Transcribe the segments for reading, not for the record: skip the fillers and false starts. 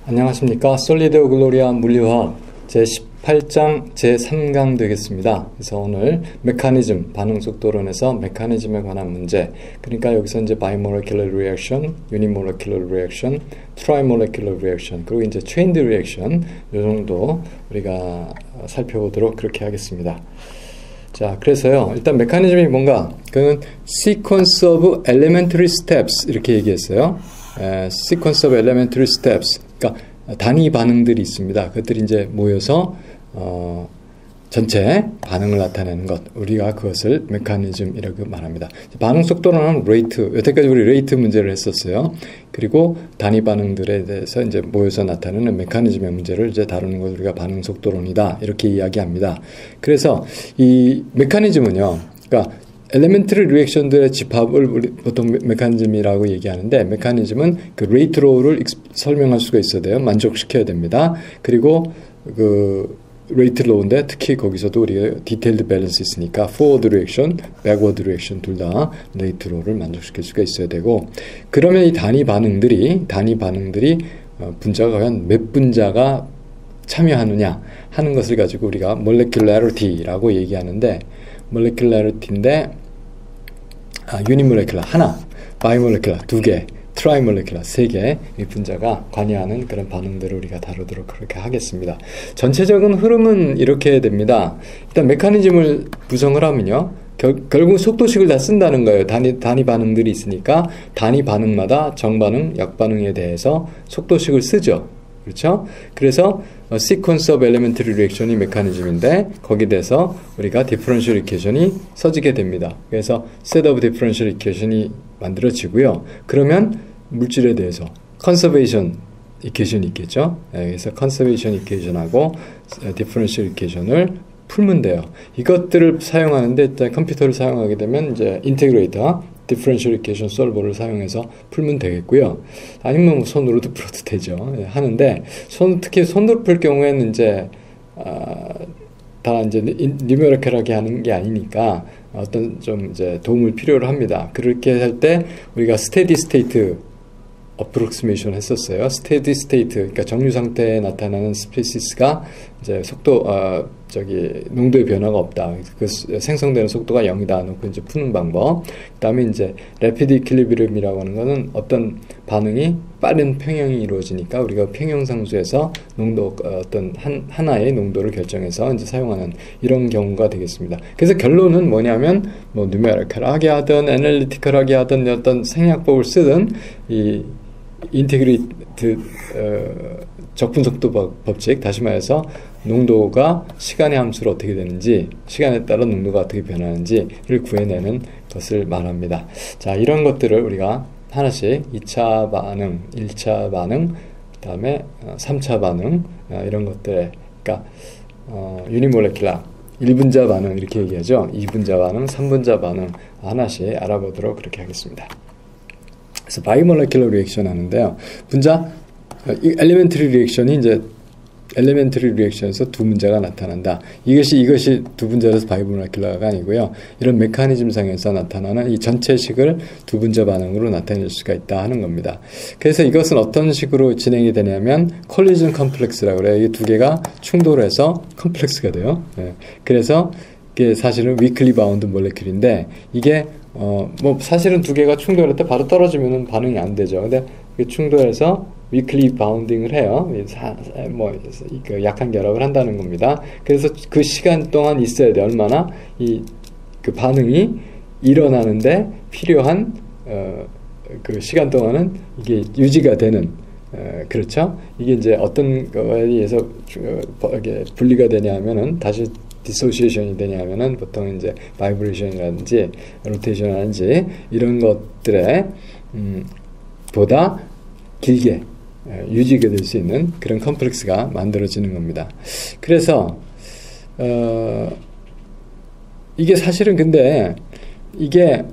안녕하십니까. 솔리드 글로리아 물리화학 제18장 제3강 되겠습니다. 그래서 오늘 메커니즘, 반응속도론에서 메커니즘에 관한 문제, 그러니까 여기서 이제 바이모레큘러 리액션, 유니모레큘러 리액션, 트라이모레큘러 리액션, 그리고 이제 체인드 리액션, 요 정도 우리가 살펴보도록 그렇게 하겠습니다. 자, 그래서요, 일단 메커니즘이 뭔가, 그는 sequence of elementary steps 이렇게 얘기했어요. sequence of elementary steps, 그러니까 단위 반응들이 있습니다. 그것들이 이제 모여서 전체 반응을 나타내는 것, 우리가 그것을 메커니즘이라고 말합니다. 반응 속도는 레이트, 여태까지 우리 레이트 문제를 했었어요. 그리고 단위 반응들에 대해서 이제 모여서 나타내는 메커니즘의 문제를 이제 다루는 것을 우리가 반응 속도론이다 이렇게 이야기합니다. 그래서 이 메커니즘은요, 그러니까 엘레멘트리 리액션들의 집합을 우리 보통 메커니즘이라고 얘기하는데, 메커니즘은 그 레이트로를 설명할 수가 있어야 돼요. 만족시켜야 됩니다. 그리고 그 레이트 로우인데 특히 거기서도 우리가 디테일드 밸런스 있으니까 포워드 리액션, 백워드 리액션 둘 다 레이트 로우를 만족시킬 수가 있어야 되고, 그러면 이 단위 반응들이 분자가 과연 몇 분자가 참여하느냐 하는 것을 가지고 우리가 몰레큘러리티라고 얘기하는데, 몰레큘러리티인데 유니몰레큘러 하나, 바이몰레큘러 두 개, 트라이몰레큘러 세 개, 이 분자가 관여하는 그런 반응들을 우리가 다루도록 그렇게 하겠습니다. 전체적인 흐름은 이렇게 됩니다. 일단 메커니즘을 구성을 하면요, 결국 속도식을 다 쓴다는 거예요. 단위 반응들이 있으니까 단위 반응마다 정반응, 약반응에 대해서 속도식을 쓰죠. 그렇죠? 그래서 sequence of elementary reaction이 메커니즘인데, 거기에 대해서 우리가 differential equation이 써지게 됩니다. 그래서 set of differential equation이 만들어지고요. 그러면 물질에 대해서 conservation equation이 있겠죠. 그래서 conservation equation하고 differential equation을 풀면 돼요. 이것들을 사용하는데, 일단 컴퓨터를 사용하게 되면 이제 인테그레이터, 디퍼런셜 이퀘이션 솔버를 사용해서 풀면 되겠고요. 아니면 뭐 손으로도 풀어도 되죠. 하는데 특히 손으로 풀 경우에는 이제 다 이제 뉴메리컬하게 하는 게 아니니까 어떤 좀 이제 도움을 필요로 합니다. 그렇게 할 때 우리가 스테디 스테이트 어프록시메이션 했었어요. 스테디 스테이트, 그러니까 정류 상태에 나타나는 스피시스가 이제 속도, 농도의 변화가 없다. 그 생성되는 속도가 0이다. 놓고 이제 푸는 방법. 그 다음에 이제 래피드 이퀄리브리엄이라고 하는 거는 어떤 반응이 빠른 평형이 이루어지니까 우리가 평형상수에서 어떤 하나의 농도를 결정해서 이제 사용하는 이런 경우가 되겠습니다. 그래서 결론은 뭐냐면, 뭐 뉴메리컬하게 하든 애널리티컬하게 하든 어떤 생략법을 쓰든 이 인테그레이트 적분속도 법칙, 다시 말해서 농도가 시간의 함수로 어떻게 되는지, 시간에 따라 농도가 어떻게 변하는지를 구해내는 것을 말합니다. 자, 이런 것들을 우리가 하나씩 2차 반응, 1차 반응, 그 다음에 3차 반응, 이런 것들, 그러니까 유니몰레큘러 1분자 반응 이렇게 얘기하죠. 2분자 반응, 3분자 반응 하나씩 알아보도록 그렇게 하겠습니다. 그래서 바이몰레큘러 리액션 하는데요, 엘리멘터리 리액션이 이제 엘리멘터리 리액션에서 두 분자가 나타난다. 이것이 두 분자라서 바이몰레큘러가 아니고요, 이런 메커니즘상에서 나타나는 이 전체식을 두 분자 반응으로 나타낼 수가 있다 하는 겁니다. 그래서 이것은 어떤 식으로 진행이 되냐면 콜리전 컴플렉스라고 그래요. 이 두 개가 충돌해서 컴플렉스가 돼요. 그래서 이게 사실은 위클리 바운드 몰레큘인데, 이게 뭐 사실은 두 개가 충돌할 때 바로 떨어지면은 반응이 안 되죠. 근데 충돌해서 위클리 바운딩을 해요. 그 약한 결합을 한다는 겁니다. 그래서 그 시간 동안 있어야 돼. 얼마나 그 반응이 일어나는데 필요한 그 시간 동안은 이게 유지가 되는, 그렇죠? 이게 이제 어떤 거에 의해서 이게 분리가 되냐 하면은, 다시 디소시에이션이 되냐 하면은 보통 이제 바이브레이션이라든지 로테이션이라든지 이런 것들에 보다 길게 유지가 될 수 있는 그런 컴플렉스가 만들어지는 겁니다. 그래서 이게 사실은 근데 이게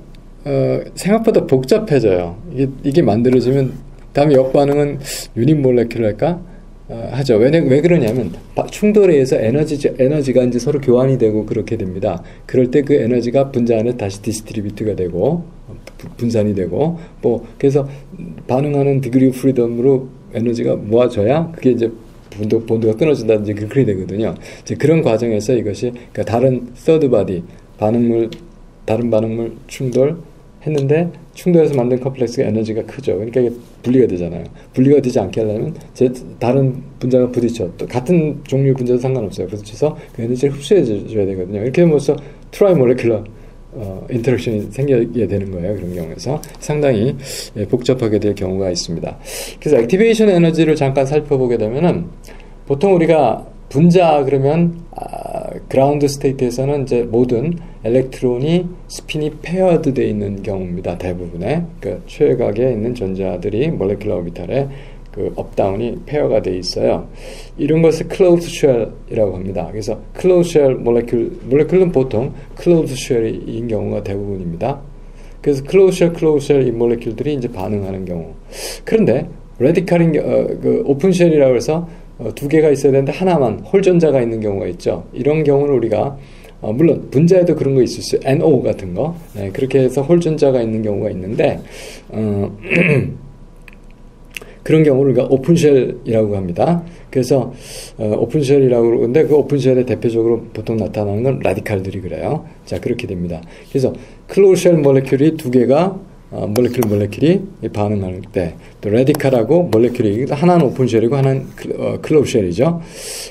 생각보다 복잡해져요. 이게 만들어지면 다음에 역반응은 유닛몰레큘러일까? 하죠. 왜 그러냐면 충돌에 의해서 에너지가 이제 서로 교환이 되고 그렇게 됩니다. 그럴 때 그 에너지가 분자 안에 다시 디스트리뷰트가 되고 분산이 되고 뭐 그래서 반응하는 디그리 오브 프리덤으로 에너지가 모아져야 그게 이제 본드가 끊어진다든지 그렇게 되거든요. 이제 그런 과정에서 이것이 그러니까 다른 서드 바디 다른 반응물 충돌했는데 충돌해서 만든 컴플렉스가 에너지가 크죠. 그러니까 이게 분리가 되잖아요. 분리가 되지 않게 하려면 다른 분자가 부딪혀 또 같은 종류 분자도 상관없어요. 부딪혀서 그 에너지를 흡수해 줘야 되거든요. 이렇게 되면서 트라이몰레큘러 인터랙션이 생기게 되는 거예요. 그런 경우에서 상당히 복잡하게 될 경우가 있습니다. 그래서 액티베이션 에너지를 잠깐 살펴보게 되면은 보통 우리가 분자 그러면 그라운드 스테이트에서는 이제 모든 엘렉트론이 스핀이 페어드 되어 있는 경우입니다. 대부분의 그 최각에 있는 전자들이 몰레큘러 오비탈에 그 업다운이 페어가 되어 있어요. 이런 것을 클로즈 쉘이라고 합니다. 그래서 클로즈 쉘 몰레큘은 보통 클로즈 쉘인 경우가 대부분입니다. 그래서 클로즈 쉘 이 몰레큘들이 이제 반응하는 경우. 그런데 레디칼인 그 오픈 쉘이라고 해서 두 개가 있어야 되는데 하나만 홀 전자가 있는 경우가 있죠. 이런 경우는 우리가 물론 분자에도 그런 거 있을 수 있어요. NO 같은 거. 네, 그렇게 해서 홀 전자가 있는 경우가 있는데 그런 경우를 우리가 오픈쉘이라고 합니다. 그래서 오픈쉘이라고 그러는데 그 오픈쉘에 대표적으로 보통 나타나는 건 라디칼들이 그래요. 자, 그렇게 됩니다. 그래서 클로즈쉘 몰레큘이 두 개가 몰레큘이 반응할 때 또 라디칼하고 몰레큘이 하나는 오픈쉘이고 하나는 클로즈쉘이죠.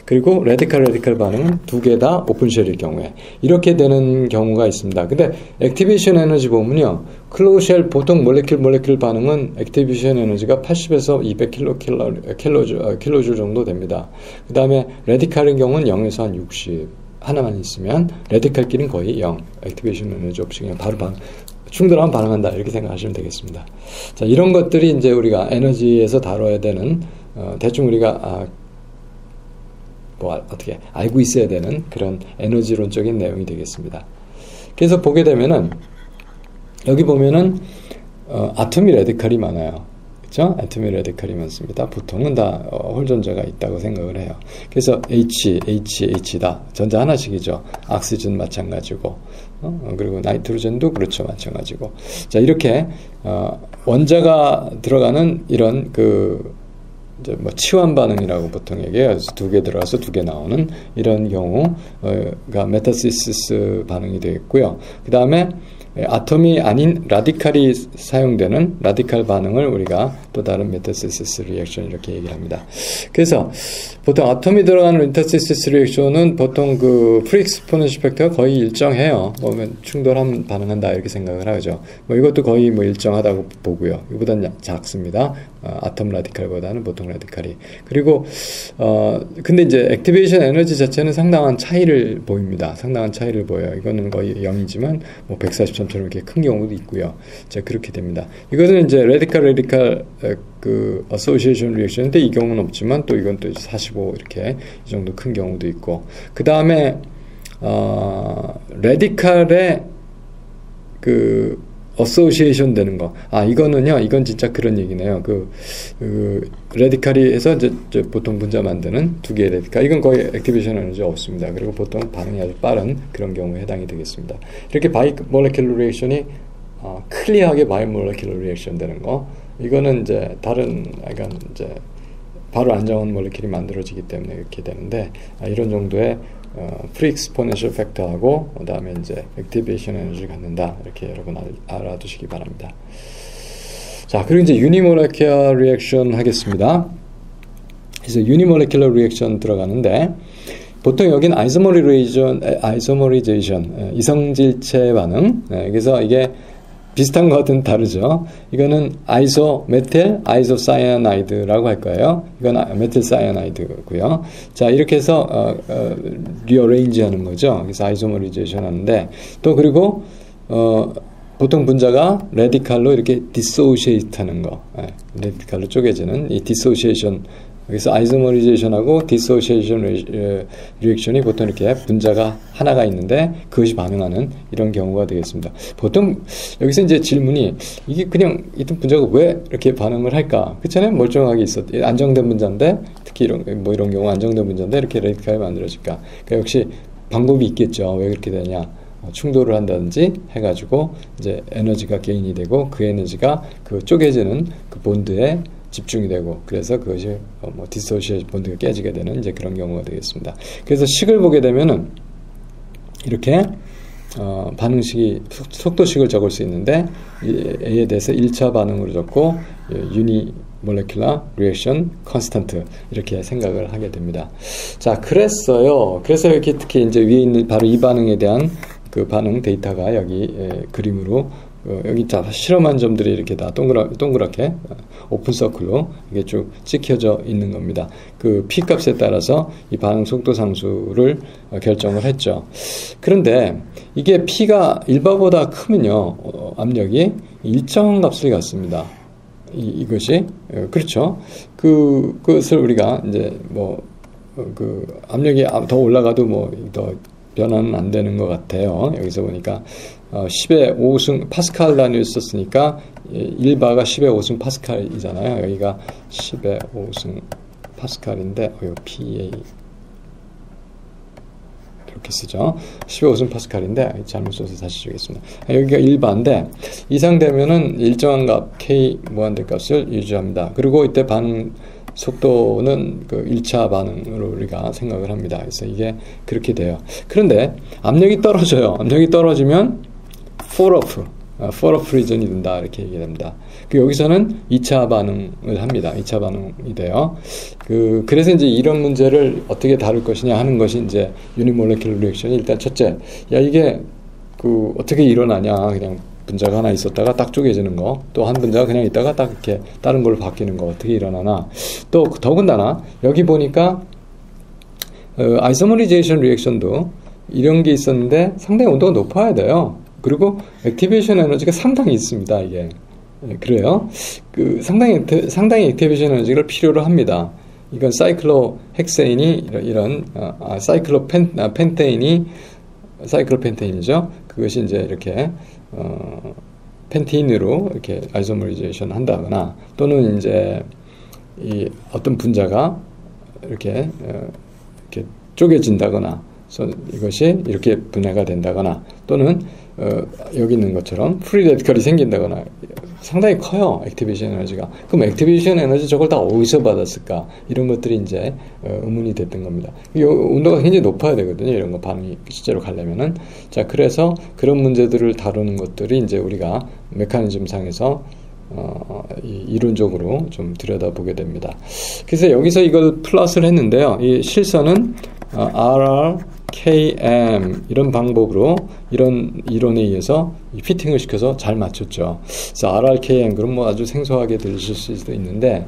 그리고 라디칼 반응은 두 개 다 오픈쉘일 경우에 이렇게 되는 경우가 있습니다. 근데 액티베이션 에너지 보면요. 클로즈쉘 보통 몰레큘 반응은 액티베이션 에너지가 80에서 200킬로줄 정도 됩니다. 그 다음에 라디칼인 경우는 0에서 한 60 하나만 있으면 라디칼끼리는 거의 0 액티베이션 에너지 없이 그냥 바로 충돌하면 반응한다 이렇게 생각하시면 되겠습니다. 자, 이런 것들이 이제 우리가 에너지에서 다뤄야 되는 대충 우리가 어떻게 알고 있어야 되는 그런 에너지론적인 내용이 되겠습니다. 그래서 보게 되면은 여기 보면은 아토미 레디칼이 많아요. 그렇죠? 아토미 레디칼이 많습니다. 보통은 다 홀전자가 있다고 생각을 해요. 그래서 H다. 전자 하나씩이죠. 옥시전 마찬가지고 그리고 나이트로젠도 그렇죠. 마찬가지고. 자, 이렇게 원자가 들어가는 이런 이제 뭐 치환 반응이라고 보통 얘기해요. 그래서 두 개 들어가서 두 개 나오는 이런 경우가 메타시스 반응이 되겠고요. 그 다음에 아톰이 아닌 라디칼이 사용되는 라디칼 반응을 우리가 또 다른 메타시스 리액션 이렇게 얘기를 합니다. 그래서 보통 아톰이 들어가는 메타시스 리액션은 보통 그 프리 익스포넨셜 팩터가 거의 일정해요. 보면 충돌하면 반응한다 이렇게 생각을 하죠. 뭐 이것도 거의 뭐 일정하다고 보고요. 이보다는 작습니다. 아톰 라디칼보다는 보통 라디칼이. 그리고 근데 이제 액티베이션 에너지 자체는 상당한 차이를 보입니다. 상당한 차이를 보여요. 이거는 거의 0이지만 뭐 143처럼 이렇게 큰 경우도 있고요. 자, 그렇게 됩니다. 이것은 이제 라디칼 그 어소시에이션 리액션인데 이 경우는 없지만 또 이건 또 45 이렇게 이 정도 큰 경우도 있고. 그 다음에 라디칼의 그 어소시에이션 되는 거. 이거는요, 이건 진짜 그런 얘기네요. 라디칼이 해서 이제 보통 분자 만드는 두 개의 라디칼. 이건 거의 액티베이션 에너지 없습니다. 그리고 보통 반응이 아주 빠른 그런 경우에 해당이 되겠습니다. 이렇게 바이몰레큘러 리액션이 클리어하게 바이몰레큘러 리액션 되는 거. 이거는 이제 약간 이제 바로 안정한 몰레큘이 만들어지기 때문에 이렇게 되는데, 이런 정도의 프리 익스포넨셜 팩터하고 그 다음에 이제 액티베이션 에너지를 갖는다 이렇게 여러분 알아두시기 바랍니다. 자, 그리고 이제 유니몰레큘러 리액션 하겠습니다. 그래서 유니몰레큘러 리액션 들어가는데 보통 여기는 아이소머리제이션 이성질체 반응. 그래서 이게 비슷한 것 같은 다르죠. 이거는 아이소메틸, 아이소사이아나이드라고 할 거예요. 이건 메틸사이아나이드고요. 자, 이렇게 해서 리어레인지 하는 거죠. 그래서 아이소머리제이션 하는데 또 그리고 보통 분자가 레디칼로 이렇게 디소시에이트 하는 거. 레디칼로 쪼개지는 이 디소시에이션 여기서 아이소머리제이션하고 디소시에이션 리액션이 보통 이렇게 분자가 하나가 있는데 그것이 반응하는 이런 경우가 되겠습니다. 보통 여기서 이제 질문이 이게 그냥 있던 분자가 왜 이렇게 반응을 할까? 그렇잖아요. 멀쩡하게 안정된 분자인데 특히 이런 경우 안정된 분자인데 이렇게 레디칼이 만들어질까? 그러니까 역시 방법이 있겠죠. 왜 그렇게 되냐? 충돌을 한다든지 해가지고 이제 에너지가 게인이 되고 그 에너지가 그 쪼개지는 그 본드에 집중이 되고 그래서 그것이 디소시에이션 본드가 깨지게 되는 이제 그런 경우가 되겠습니다. 그래서 식을 보게 되면은 이렇게 반응식이 속도식을 적을 수 있는데 A에 대해서 1차 반응으로 적고 유니몰레큘러 리액션 컨스턴트 이렇게 생각을 하게 됩니다. 자, 그래서 이렇게 특히 이제 위에 있는 바로 이 반응에 대한 그 반응 데이터가 여기 그림으로 여기 다 실험한 점들이 이렇게 다 동그랗게 오픈 서클로 이게 쭉 찍혀져 있는 겁니다. 그 P 값에 따라서 이 반응 속도 상수를 결정을 했죠. 그런데 이게 P가 1바보다 크면요, 압력이 일정한 값을 갖습니다. 이것이 그렇죠. 그것을 우리가 이제 그 압력이 더 올라가도 더 변화는 안 되는 것 같아요. 여기서 보니까 10의 5승 파스칼 단위를 썼으니까 1바가 10의 5승 파스칼이잖아요. 여기가 10의 5승 파스칼인데 PA 이렇게 쓰죠. 10의 5승 파스칼인데 잘못 써서 다시 주겠습니다. 여기가 1바인데 이상 되면은 일정한 값 K 무한대 값을 유지합니다. 그리고 이때 반응 속도는 그 1차 반응으로 우리가 생각을 합니다. 그래서 이게 그렇게 돼요. 그런데 압력이 떨어져요. 압력이 떨어지면 fall-off 리전이 된다. 이렇게 얘기됩니다. 여기서는 2차 반응을 합니다. 2차 반응이 돼요. 그래서 이제 이런 문제를 어떻게 다룰 것이냐 하는 것이 이제 유니몰레큘러 리액션이 일단 첫째, 이게 어떻게 일어나냐. 그냥 분자가 하나 있었다가 딱 쪼개지는 거, 또 한 분자가 그냥 있다가 딱 이렇게 다른 걸로 바뀌는 거 어떻게 일어나나. 또 더군다나 여기 보니까 아이소머리제이션 리액션도 이런 게 있었는데 상당히 온도가 높아야 돼요. 그리고 액티베이션 에너지가 상당히 있습니다. 이게 그래요. 상당히 액티베이션 에너지를 필요로 합니다. 이건 사이클로헥세인이 사이클로펜테인이죠. 그것이 이제 이렇게 펜테인으로 이렇게 아이소머리제이션 한다거나 또는 이제 이 어떤 분자가 이렇게 쪼개진다거나 이것이 이렇게 분해가 된다거나 또는 여기 있는 것처럼 프리 레디컬이 생긴다거나 상당히 커요. 액티베이션 에너지가. 그럼 액티베이션 에너지 저걸 다 어디서 받았을까? 이런 것들이 이제 의문이 됐던 겁니다. 온도가 굉장히 높아야 되거든요. 이런 거 반응이 실제로 가려면은. 자, 그래서 그런 문제들을 다루는 것들이 이제 우리가 메커니즘 상에서 이론적으로 좀 들여다보게 됩니다. 그래서 여기서 이걸 플러스를 했는데요. 이 실선은 RRKM 이런 방법으로 이런 이론에 의해서 피팅을 시켜서 잘 맞췄죠. 그래서 RRKM 그럼 아주 생소하게 들리실 수도 있는데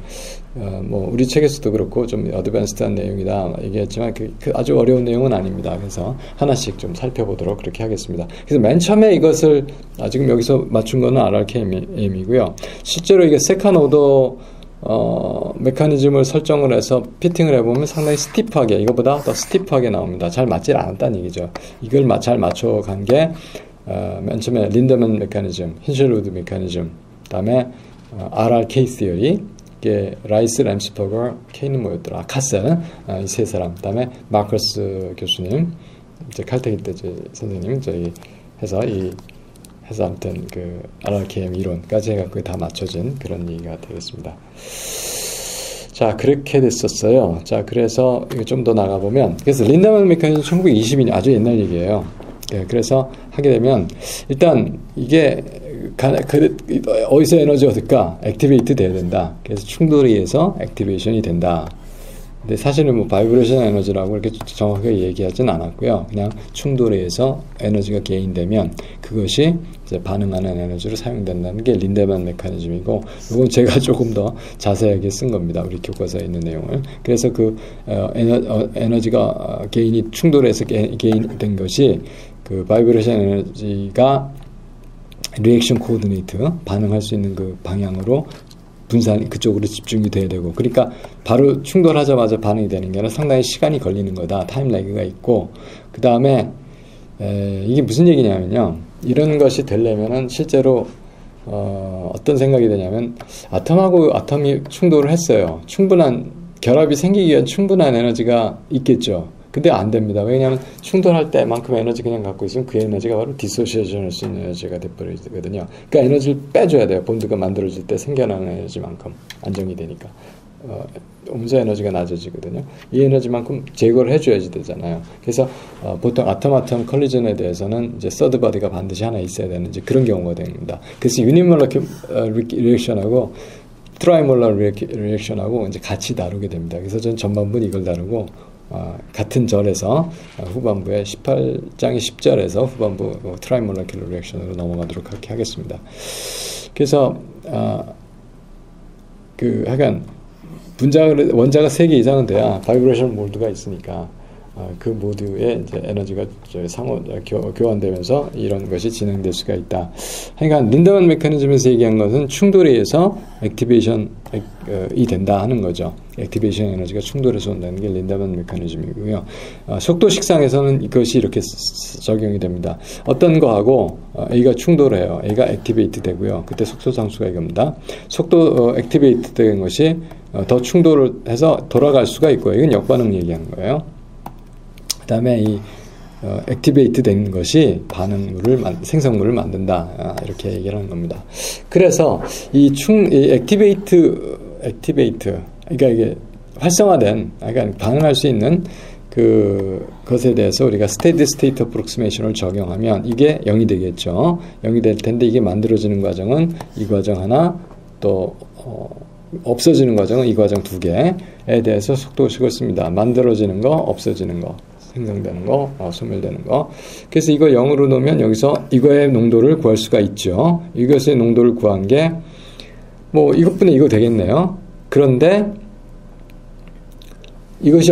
우리 책에서도 그렇고 좀 어드밴스드한 내용이다 얘기했지만 아주 어려운 내용은 아닙니다. 그래서 하나씩 좀 살펴보도록 그렇게 하겠습니다. 그래서 맨 처음에 이것을 지금 여기서 맞춘 거는 RRKM이고요. 실제로 이게 세컨 오더 메커니즘을 설정을 해서 피팅을 해보면 상당히 스티프하게, 이거보다 더 스티프하게 나옵니다. 잘 맞질 않았다는 얘기죠. 이걸 잘 맞춰간 게 맨 처음에 린더먼 메커니즘, 힌셜우드 메커니즘, 그 다음에 RRK 시어리, 이게 라이스, 램스버거, K는 뭐였더라? 카셀, 이 세 사람, 그 다음에 마커스 교수님, 이제 칼텍 때 선생님, 저희 해서 아무튼 RRKM 이론까지 해갖고 다 맞춰진 그런 얘기가 되겠습니다. 자, 그렇게 됐었어요. 자, 그래서 이거 좀 더 나가보면, 그래서 린더먼 메커니즘 1922년 아주 옛날 얘기예요. 네, 그래서 하게 되면 일단 이게 어디서 에너지 얻을까? 액티베이트 돼야 된다. 그래서 충돌에 의해서 액티베이션이 된다. 근데 사실은 바이브레이션 에너지라고 이렇게 정확하게 얘기하진 않았고요. 그냥 충돌에 의해서 에너지가 개인되면 그것이 이제 반응하는 에너지로 사용된다는 게 린데만 메커니즘이고, 이건 제가 조금 더 자세하게 쓴 겁니다. 우리 교과서에 있는 내용을. 그래서 에너지가 개인이 충돌해서 개인된 것이 바이브레이션 에너지가 리액션 코오디네이트 반응할 수 있는 그 방향으로 분산 그쪽으로 집중이 돼야 되고, 그러니까 바로 충돌하자마자 반응이 되는 게 아니라 상당히 시간이 걸리는 거다. 타임 래그가 있고, 그 다음에 이게 무슨 얘기냐면요, 이런 것이 되려면은 실제로 어떤 생각이 드냐면, 아tom하고 아tom이 충돌을 했어요. 충분한 결합이 생기기 위한 충분한 에너지가 있겠죠. 근데 안 됩니다. 왜냐하면 충돌할 때만큼 에너지 그냥 갖고 있으면 그 에너지가 바로 디소시에이션 할 수 있는 에너지가 돼버리거든요. 그러니까 에너지를 빼줘야 돼요. 본드가 만들어질 때 생겨나는 에너지만큼 안정이 되니까. 음수 에너지가 낮아지거든요. 이 에너지만큼 제거를 해줘야지 되잖아요. 그래서 보통 아톰 컬리전에 대해서는 이제 서드 바디가 반드시 하나 있어야 되는 이제 그런 경우가 됩니다. 그래서 유니몰러큘 리액션하고 트라이몰러 리액션하고 이제 같이 다루게 됩니다. 그래서 전 전반부는 이걸 다루고, 같은 절에서 후반부에 18장의 10절에서 후반부 트라이몰러큘러 리액션으로 넘어가도록 그렇게 하겠습니다. 그래서 하여간 원자가 3개 이상은 돼야 바이브레이션 몰드가 있으니까 그 모드에 이제 에너지가 상호 교환되면서 이런 것이 진행될 수가 있다. 그러니까 린더만 메커니즘에서 얘기한 것은 충돌에 의해서 액티베이션이 된다 하는 거죠. 액티베이션 에너지가 충돌해서 온다는 게 린더만 메커니즘이고요. 속도식상에서는 이것이 이렇게 적용이 됩니다. 어떤 거하고 A가 충돌해요. A가 액티베이트 되고요. 그때 속도 상수가 이겁니다. 속도 액티베이트 된 것이 더 충돌을 해서 돌아갈 수가 있고요. 이건 역반응 얘기하는 거예요. 그 다음에 이 액티베이트 된 것이 생성물을 만든다. 이렇게 얘기를 하는 겁니다. 그래서 이 액티베이트, 그러니까 이게 활성화된, 그러니까 반응할 수 있는 그것에 대해서 우리가 스테디 스테이트 어프록시메이션을 적용하면 이게 0이 되겠죠. 0이 될 텐데 이게 만들어지는 과정은 이 과정 하나, 또 없어지는 과정은 이 과정 2개에 대해서 속도식을 씁니다. 만들어지는 거, 없어지는 거, 생성되는 거, 소멸되는 거. 그래서 이거 0으로 놓으면 여기서 이거의 농도를 구할 수가 있죠. 이것의 농도를 구한 게 이것분의 이거 되겠네요. 그런데 이것이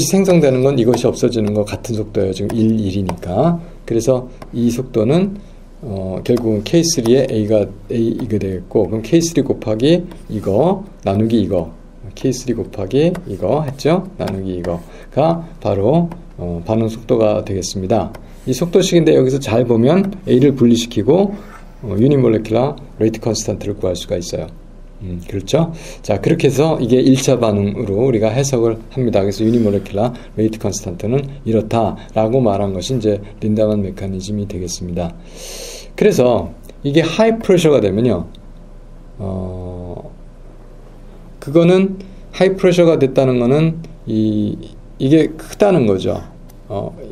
생성되는 건 이것이 없어지는 거 같은 속도예요. 지금 1이니까. 그래서 이 속도는 결국은 K3에 A가 이거 되겠고, 그럼 K3 곱하기 이거 나누기 이거, K3 곱하기 이거 했죠? 나누기 이거가 바로 반응 속도가 되겠습니다. 이 속도식인데 여기서 잘 보면 A를 분리시키고 유니몰레큘러 레이트 컨스탄트를 구할 수가 있어요. 그렇죠? 자, 그렇게 해서 이게 1차 반응으로 우리가 해석을 합니다. 그래서 유니몰레큘러 레이트 컨스탄트는 이렇다라고 말한 것이 이제 린다만 메커니즘이 되겠습니다. 그래서 이게 하이 프레셔가 되면요, 그거는 하이 프레셔가 됐다는 거는 이게 크다는 거죠.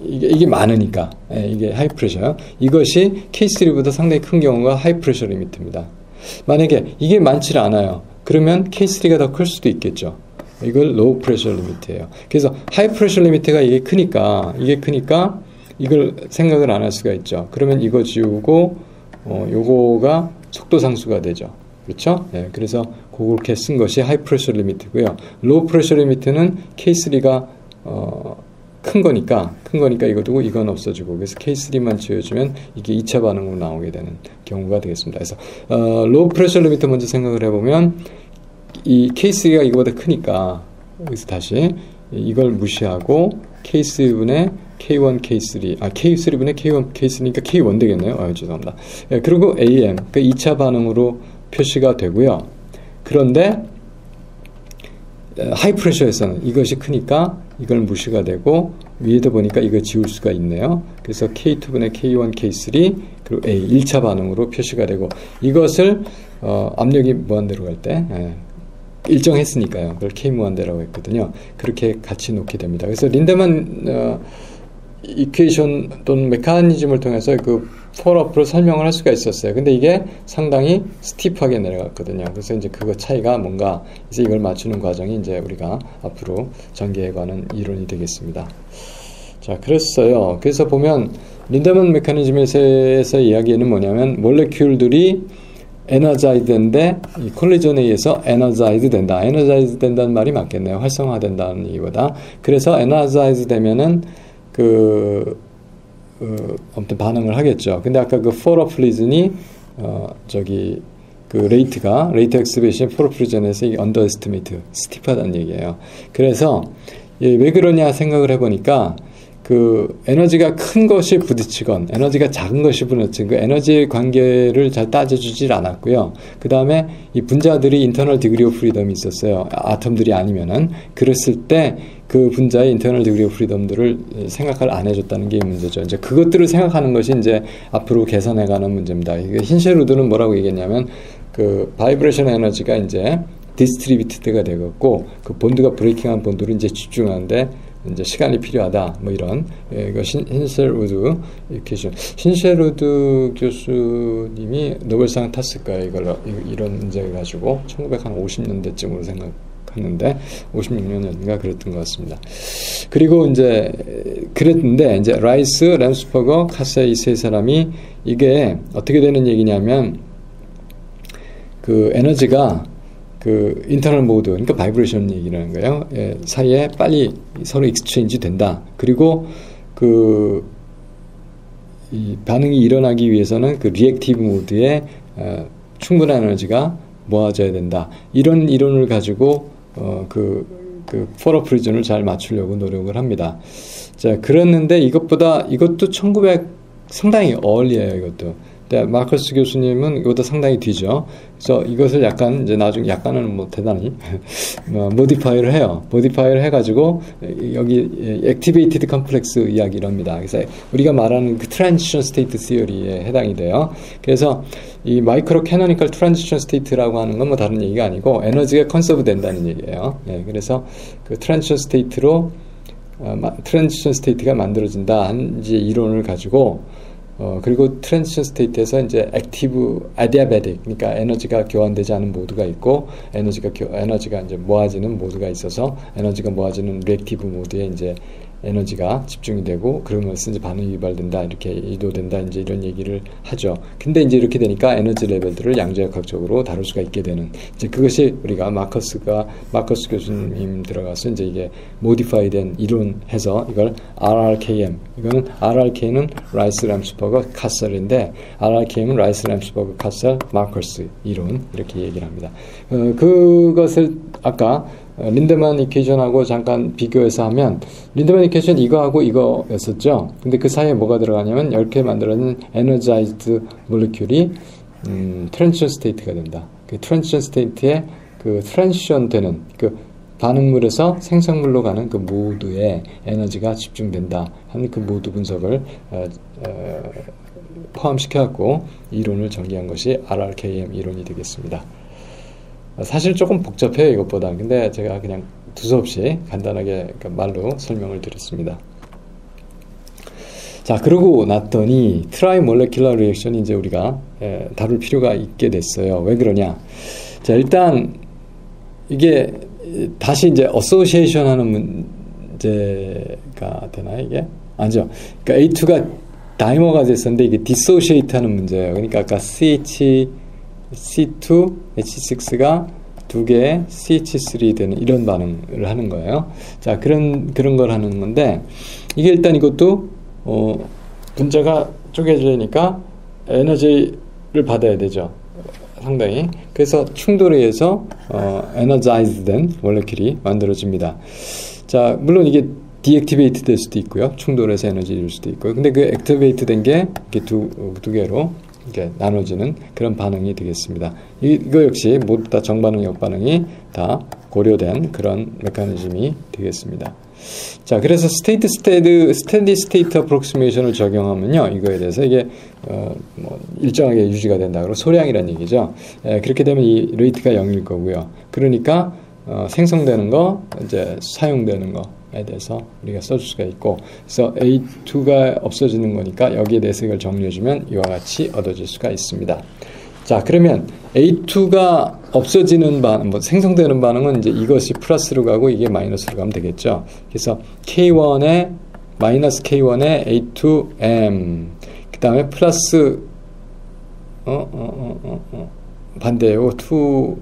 이게 많으니까. 이게 하이 프레셔. 이것이 K3보다 상당히 큰 경우가 하이 프레셔 리미트입니다. 만약에 이게 많지 않아요. 그러면 K3가 더 클 수도 있겠죠. 이걸 로우 프레셔 리미트예요. 그래서 하이 프레셔 리미트가 이게 크니까 이걸 생각을 안 할 수가 있죠. 그러면 이거 지우고 요거가 속도 상수가 되죠. 그렇죠? 네, 그래서 그렇게 쓴 것이 하이 프레셔 리미트고요. 로우 프레셔 리미트는 K3가 큰 거니까 이거 두고 이건 없어지고, 그래서 K3만 지워주면 이게 2차 반응으로 나오게 되는 경우가 되겠습니다. 그래서 로우 프레셔 리미트 먼저 생각을 해보면 이 K3가 이거보다 크니까 여기서 다시 이걸 무시하고 K3분의 K1, K3, K3분의 K1, K3니까 K1 되겠네요. 죄송합니다. 그리고 AM, 그 2차 반응으로 표시가 되고요. 그런데 하이 프레셔에서는 이것이 크니까 이걸 무시가 되고, 위에도 보니까 이거 지울 수가 있네요. 그래서 K2분의 K1, K3 그리고 A 1차 반응으로 표시가 되고, 이것을 압력이 무한대로 갈 때 일정했으니까요. 그걸 K 무한대라고 했거든요. 그렇게 같이 놓게 됩니다. 그래서 린데만 이퀘이션 또는 메커니즘을 통해서 그 폴업으로 설명을 할 수가 있었어요. 근데 이게 상당히 스티프하게 내려갔거든요. 그래서 이제 그거 차이가 뭔가, 이제 이걸 맞추는 과정이 이제 우리가 앞으로 전개해 가는 이론이 되겠습니다. 자, 그랬어요. 그래서 보면 린데만 메커니즘에서 이야기는 뭐냐면, 몰레큘들이 에너자이드인데 이 콜리전에 의해서 에너자이드 된다. 에너자이드 된다는 말이 맞겠네요. 활성화된다는 얘기보다. 그래서 에너자이드 되면은 아무튼 반응을 하겠죠. 근데 아까 그 포러플리즌이 그 레이트 엑스베이션 프로프리전에서 이 언더 에스티메이트 스티프하다는 얘기예요. 그래서 왜 그러냐 생각을 해보니까 그 에너지가 큰 것이 부딪히건 에너지가 작은 것이 부딪히건 그 에너지의 관계를 잘 따져주질 않았고요. 그 다음에 이 분자들이 인터널 디그리 오브 프리덤이 있었어요. 아톰들이 아니면은 그랬을 때 그 분자의 인터널 디그리 오브 프리덤들을 생각을 안 해줬다는 게 문제죠. 이제 그것들을 생각하는 것이 이제 앞으로 개선해가는 문제입니다. 힌셰루드는 뭐라고 얘기했냐면 그 바이브레이션 에너지가 이제 디스트리뷰티드가 되었고 그 본드가 브레이킹한 본드를 이제 집중하는데 이제 시간이 필요하다. 뭐 이런 이거 힌셰루드 이케이션 힌셰루드 교수님이 노벨상 탔을 거예요. 이걸로 이런 문제 가지고 1950년대쯤으로 생각하는데 56년인가 그랬던 것 같습니다. 그리고 이제 그랬는데 이제 라이스, 램스버거, 카세 이 세 사람이 이게 어떻게 되는 얘기냐면 그 에너지가 그 인터널 모드, 그러니까 바이브레이션 얘기라는 거예요. 사이에 빨리 서로 익스체인지 된다. 그리고 그 이 반응이 일어나기 위해서는 그 리액티브 모드에 충분한 에너지가 모아져야 된다. 이런 이론을 가지고 그 포러프리전을 잘 맞추려고 노력을 합니다. 자, 그랬는데 이것도 1900 상당히 early예요, 이것도. 마커스 교수님은 이것도 상당히 뒤죠. 그래서 이것을 약간 이제 나중에 약간은 뭐 대단히 모디파이를 해요. 모디파이를 해가지고 여기 액티베이티드 컴플렉스 이야기를 합니다. 그래서 우리가 말하는 그 트랜지션 스테이트 시어리에 해당이 돼요. 그래서 이 마이크로 캐노니컬 트랜지션 스테이트라고 하는 건 뭐 다른 얘기가 아니고 에너지가 컨서브 된다는 얘기예요. 네, 그래서 그 트랜지션 스테이트로 트랜지션 스테이트가 만들어진다 한 이제 이론을 가지고 그리고 트랜지션 스테이트에서 이제 액티브 아디아베틱, 그러니까 에너지가 교환되지 않은 모드가 있고 에너지가 이제 모아지는 모드가 있어서 에너지가 모아지는 리액티브 모드에 이제 에너지가 집중이 되고 그러면서 이제 반응이 유발된다, 이렇게 유도된다, 이제 이런 얘기를 하죠. 근데 이제 이렇게 되니까 에너지 레벨들을 양자역학적으로 다룰 수가 있게 되는, 이제 그것이 우리가 마커스 교수님 들어가서 이제 이게 모디파이된 이론해서 이걸 RRKM, 이거는 RRK는 라이스, 램스버거, 카셀인데 RRKM은 라이스, 램스버거, 카셀, 마커스 이론, 이렇게 얘기를 합니다. 그것을 아까 린데만 이퀘이션하고 잠깐 비교해서 하면 린데만 이퀘이션 이거하고 이거였었죠. 근데 그 사이에 뭐가 들어가냐면 이렇게 만들어진 에너자이즈드 몰레큘이 트랜지션 스테이트가 된다. 그 트랜지션 스테이트에 그 트랜지션 되는 그 반응물에서 생성물로 가는 그 모드에 에너지가 집중된다 하는 그 모드 분석을 포함시켜갖고 이론을 전개한 것이 RRKM 이론이 되겠습니다. 사실 조금 복잡해요, 이것보다. 근데 제가 그냥 두서없이 간단하게 말로 설명을 드렸습니다. 자, 그러고 났더니 트라이 몰레큘러 리액션이 이제 우리가 다룰 필요가 있게 됐어요. 왜 그러냐? 자, 일단 이게 다시 이제 어소시에이션 하는 문제가 되나 이게? 아니죠. 그러니까 A2가 다이머가 됐었는데 이게 디소시에이트 하는 문제예요. 그러니까 아까 C2, H6가 두 개의 CH3 되는 이런 반응을 하는 거예요. 자, 그런 걸 하는 건데, 이게 일단 이것도, 분자가 쪼개지니까 에너지를 받아야 되죠. 상당히. 그래서 충돌에 의해서, 에너자이즈 된 몰레큘이 만들어집니다. 자, 물론 이게 디액티베이트 될 수도 있고요. 충돌해서 에너지를 줄 수도 있고요. 근데 그 액티베이트 된 게 이렇게 두 개로 이렇게 나눠지는 그런 반응이 되겠습니다. 이거 역시 모두 다 정반응, 역반응이 다 고려된 그런 메커니즘이 되겠습니다. 자, 그래서 스테디 스테이트 어프록시메이션을 적용하면요, 이거에 대해서 이게 뭐 일정하게 유지가 된다. 그리고 소량이란 얘기죠. 그렇게 되면 이 레이트가 0일 거고요. 그러니까 생성되는 거, 이제 사용되는 거에 대해서 우리가 써줄 수가 있고, 그래서 A2가 없어지는 거니까 여기에 대해서 이걸 정리해주면 이와 같이 얻어질 수가 있습니다. 자, 그러면 A2가 없어지는 반응, 생성되는 반응은 이제 이것이 플러스로 가고 이게 마이너스로 가면 되겠죠. 그래서 K1에 마이너스 K1에 A2M, 그 다음에 플러스 반대요. 2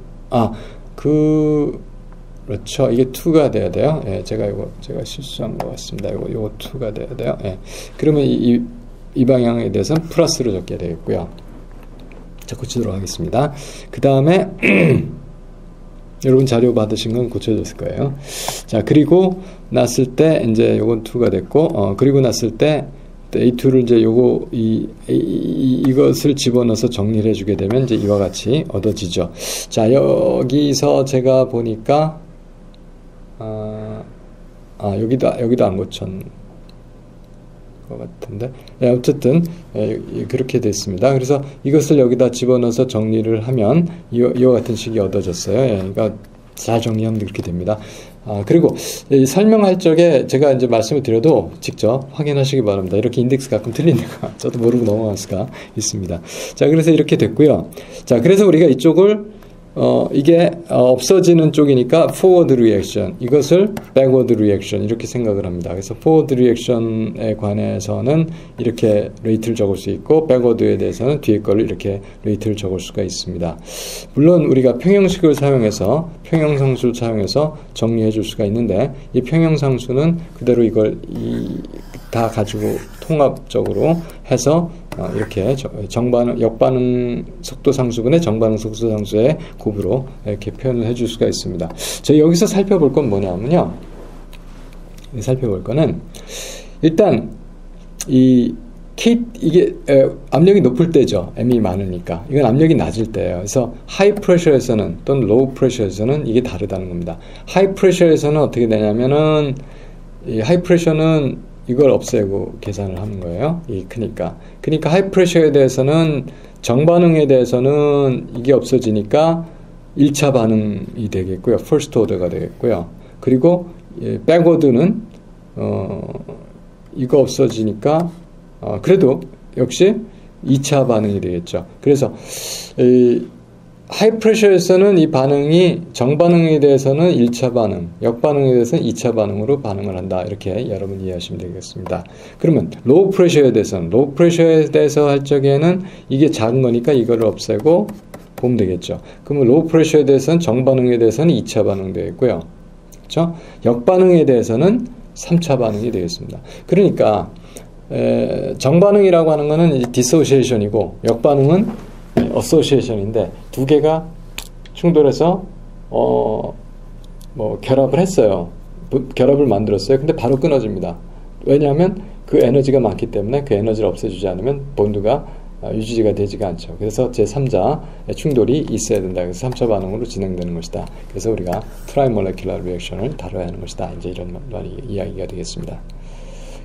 그렇죠. 이게 2가 돼야 돼요. 예, 제가 실수한 것 같습니다. 이거 2가 돼야 돼요. 예. 그러면 이 방향에 대해서는 플러스로 적게 되겠고요. 자, 고치도록 하겠습니다. 그 다음에 여러분 자료 받으신 건 고쳐졌을 거예요. 자, 그리고 났을 때 이제 요건 2가 됐고, 그리고 났을 때 A2를 이제 이것을 집어넣어서 정리를 해주게 되면 이제 이와 같이 얻어지죠. 자, 여기서 제가 보니까 여기도 안 고쳤 것 같은데, 어쨌든 그렇게 됐습니다. 그래서 이것을 여기다 집어넣어서 정리를 하면 이와 같은 식이 얻어졌어요. 그러니까 잘 정리하면 그렇게 됩니다. 그리고 설명할 적에 제가 이제 말씀을 드려도 직접 확인하시기 바랍니다. 이렇게 인덱스 가끔 틀리니까 저도 모르고 넘어갈 수가 있습니다. 자, 그래서 이렇게 됐고요. 자, 그래서 우리가 이쪽을 이게 없어지는 쪽이니까 forward reaction, 이것을 backward reaction 이렇게 생각을 합니다. 그래서 forward reaction에 관해서는 이렇게 레이트를 적을 수 있고 backward에 대해서는 뒤에 거를 이렇게 레이트를 적을 수가 있습니다. 물론 우리가 평형식을 사용해서 평형상수를 사용해서 정리해 줄 수가 있는데, 이 평형상수는 그대로 이걸 다 가지고 통합적으로 해서 이렇게 역반응 속도상수분의 정반응 속도상수의 곱으로 이렇게 표현을 해줄 수가 있습니다. 저희 여기서 살펴볼 건 뭐냐면요, 살펴볼 거는 일단 이게 압력이 높을 때죠. M이 많으니까. 이건 압력이 낮을 때예요. 그래서 하이 프레셔에서는 또는 로우 프레셔에서는 이게 다르다는 겁니다. 하이 프레셔에서는 어떻게 되냐면은 이 하이 프레셔는 이걸 없애고 계산을 하는 거예요. 이 크니까 하이 프레셔에 대해서는 정반응에 대해서는 이게 없어지니까 1차 반응이 되겠고요. first order가 되겠고요. 그리고 백워드는 이거 없어지니까 그래도 역시 2차 반응이 되겠죠. 그래서 하이 프레셔에서는 이 반응이 정반응에 대해서는 1차 반응, 역반응에 대해서는 2차 반응으로 반응을 한다. 이렇게 여러분 이해하시면 되겠습니다. 그러면 로우 프레셔에 대해서 할 적에는 이게 작은 거니까 이거를 없애고 보면 되겠죠. 그러면 로우 프레셔에 대해서는 정반응에 대해서는 2차 반응 되겠고요. 그렇죠? 역반응에 대해서는 3차 반응이 되겠습니다. 그러니까 정반응이라고 하는 거는 이제 디소시에이션이고 역반응은 어소시에이션인데, 두 개가 충돌해서 결합을 했어요. 결합을 만들었어요. 근데 바로 끊어집니다. 왜냐하면 그 에너지가 많기 때문에 그 에너지를 없애주지 않으면 본드가 유지가 되지가 않죠. 그래서 제3자 충돌이 있어야 된다. 그래서 3차 반응으로 진행되는 것이다. 그래서 우리가 트라이몰레큘러 리액션을 다뤄야 하는 것이다. 이제 이런 말이 이야기가 되겠습니다.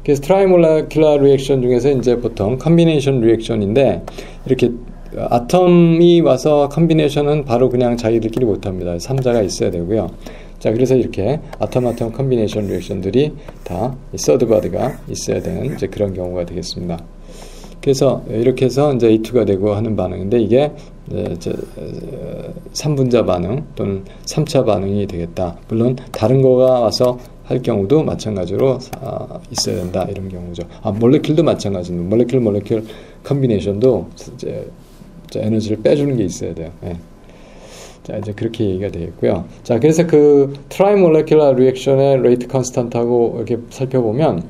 그래서 트라이몰레큘러 리액션 중에서 이제 보통 컨비네이션 리액션인데, 이렇게 아톰이 와서 컨비네이션은 바로 그냥 자기들끼리 못합니다. 3자가 있어야 되고요. 자, 그래서 이렇게 아톰 컨비네이션 리액션들이 다 서드 바디가 있어야 되는 이제 그런 경우가 되겠습니다. 그래서 이렇게 해서 이제 A2가 되고 하는 반응인데, 이게 3분자 반응 또는 3차 반응이 되겠다. 물론 다른 거가 와서 할 경우도 마찬가지로 있어야 된다. 이런 경우죠. 몰레큘도 마찬가지입니다. 몰레큘 컨비네이션도 이제 에너지를 빼주는 게 있어야 돼요. 네. 자, 이제 그렇게 얘기가 되겠고요. 자, 그래서 그 트라이몰레큘러 리액션의 레이트 컨스탄트하고 이렇게 살펴보면,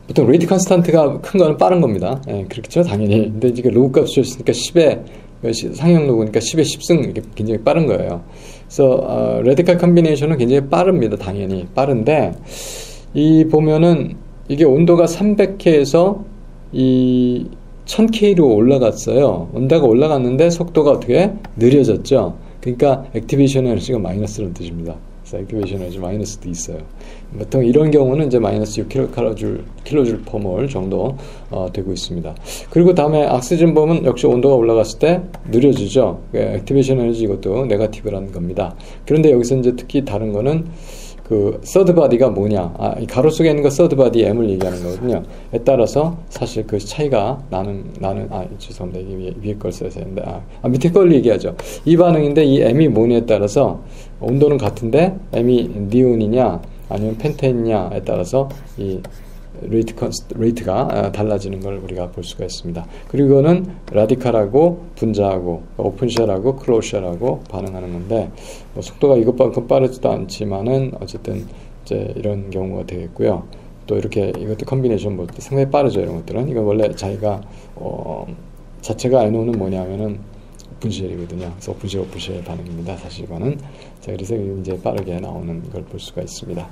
보통 레이트 컨스탄트가 큰 거는 빠른 겁니다. 예, 그렇죠, 당연히. 근데 이제 로그 값을 줬으니까 10에 상형 로그니까 10에 10승 이게 굉장히 빠른 거예요. 그래서 레디컬 컨비네이션은 굉장히 빠릅니다. 당연히 빠른데, 이 보면은 이게 온도가 300K에서 이 1000K로 올라갔어요. 온도가 올라갔는데 속도가 어떻게 느려졌죠. 그러니까 액티베이션 에너지가 마이너스라는 뜻입니다. 그래서 액티베이션 에너지 마이너스도 있어요. 보통 이런 경우는 이제 마이너스 6kJ per mol 정도 되고 있습니다. 그리고 다음에 악시즌 보면 역시 온도가 올라갔을 때 느려지죠. 액티베이션 에너지 이것도 네거티브라는 겁니다. 그런데 여기서 이제 특히 다른 거는 그 서드 바디가 뭐냐, 이 가로 속에 있는 거 서드 바디 M을 얘기하는 거거든요. 에 따라서 사실 그 차이가 나는 죄송합니다. 이게 위에 걸 써야 되는데 밑에 걸 얘기하죠. 이 반응인데 이 M이 뭐냐에 따라서 온도는 같은데 M이 니온이냐 아니면 펜테인이냐에 따라서 이 레이트가 달라지는 걸 우리가 볼 수가 있습니다. 그리고 이거는 라디칼하고 분자하고 오픈쉘하고 클로즈쉘하고 반응하는 건데, 속도가 이것만큼 빠르지도 않지만은 어쨌든 이제 이런 경우가 되겠고요. 또 이렇게 이것도 컨비네이션 볼 때 상당히 빠르죠. 이런 것들은 이건 원래 자기가 자체가 NO는 뭐냐면은 오픈쉘이거든요. 그래서 오픈쉘 반응입니다. 사실 이거는. 자, 그래서 이제 빠르게 나오는 걸 볼 수가 있습니다.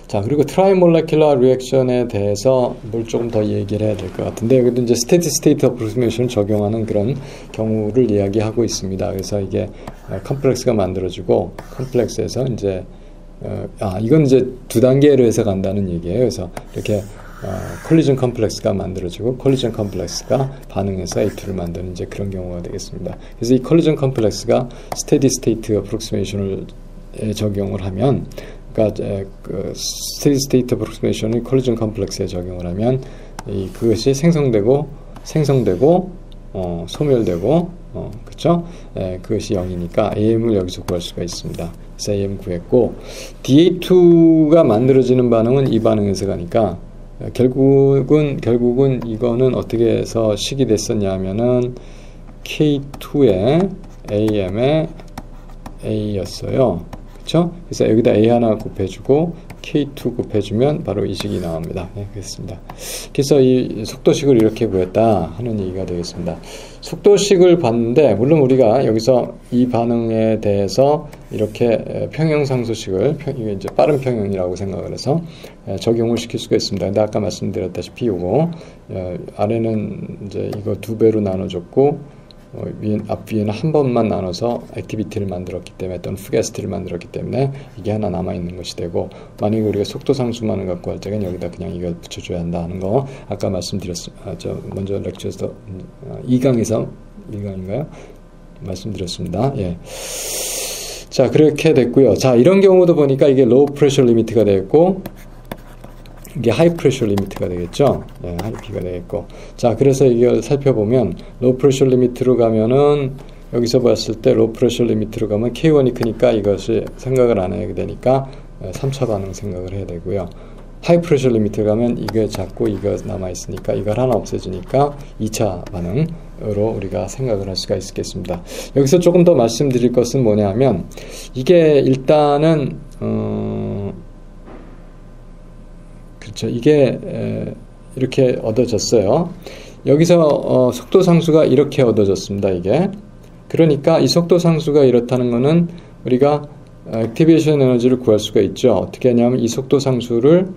자, 그리고 트라이몰레큘러 리액션에 대해서 뭘 조금 더 얘기를 해야 될 것 같은데, 여기도 이제 스테디 스테이트 어프로시메이션을 적용하는 그런 경우를 이야기하고 있습니다. 그래서 이게 컴플렉스가 만들어지고, 컴플렉스에서 이제 이건 이제 두 단계로 해서 간다는 얘기예요. 그래서 이렇게 콜리전 컴플렉스가 만들어지고, 콜리전 컴플렉스가 반응해서 A2를 만드는 이제 그런 경우가 되겠습니다. 그래서 이 콜리전 컴플렉스가 스테디 스테이트 어프로시메이션을 적용을 하면, 그러니까 그 스테디 스테이트 어프로시메이션을 콜리전 컴플렉스에 적용을 하면 그것이 생성되고 소멸되고 그렇죠? 그것이 0이니까 AM을 여기서 구할 수가 있습니다. 그래서 AM 구했고, DA2가 만들어지는 반응은 이 반응에서 가니까 결국은 이거는 어떻게 해서 식이 됐었냐 하면은 K2에 AM에 A였어요. 그렇죠? 그래서 여기다 A 하나 곱해주고 K2 곱해주면 바로 이 식이 나옵니다. 네, 그렇습니다. 그래서 이 속도식을 이렇게 구했다 하는 얘기가 되겠습니다. 속도식을 봤는데, 물론 우리가 여기서 이 반응에 대해서 이렇게 평형상수식을 이게 이제 빠른 평형이라고 생각을 해서 적용을 시킬 수가 있습니다. 근데 아까 말씀드렸다시피 요거 아래는 이제 이거 2배로 나눠줬고, 앞위에는 한 번만 나눠서 액티비티를 만들었기 때문에, 또는 푸게스티를 만들었기 때문에 이게 하나 남아있는 것이 되고, 만약에 우리가 속도상수만을 갖고 할 때는 여기다 그냥 이걸 붙여줘야 한다 하는 거 아까 말씀드렸습니다. 먼저 렉처에서 2강인가요? 말씀드렸습니다. 예. 자, 그렇게 됐고요. 자, 이런 경우도 보니까 이게 로우 프레셔 리미트가 되겠고, 이게 하이 프레셔 리미트가 되겠죠. 네, 하이 P가 되겠고. 자, 그래서 이걸 살펴보면 로우 프레셔 리미트로 가면은 여기서 봤을 때 로우 프레셔 리미트로 가면 K1이 크니까 이것이 생각을 안 해야 되니까 3차 반응 생각을 해야 되고요. 하이 프레셔 리미트로 가면 이거 작고 이거 남아 있으니까 이걸 하나 없애주니까 2차 반응으로 우리가 생각을 할 수가 있겠습니다. 여기서 조금 더 말씀드릴 것은 뭐냐면, 이게 일단은 그렇죠. 이게 이렇게 얻어졌어요. 여기서 속도 상수가 이렇게 얻어졌습니다. 이게. 그러니까 이 속도 상수가 이렇다는 것은 우리가 액티베이션 에너지를 구할 수가 있죠. 어떻게 하냐면 이 속도 상수를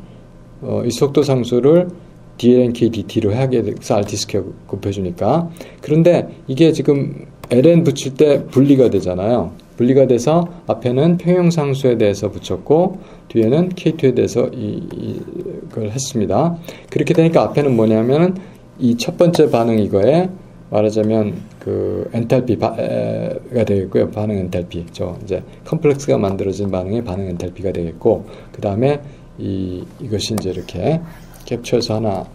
dlnk dt로 하게 돼서 RT 스퀘어 곱해주니까. 그런데 이게 지금 ln 붙일 때 분리가 되잖아요. 분리가 돼서 앞에는 평형상수에 대해서 붙였고 뒤에는 K2에 대해서 이걸 했습니다. 그렇게 되니까 앞에는 뭐냐면은 이 첫 번째 반응 이거에 말하자면 그 엔탈피가 되겠고요. 반응 엔탈피. 이제 컴플렉스가 만들어진 반응의 반응 엔탈피가 되겠고, 그 다음에 이것이 이제 이렇게 캡처해서 하나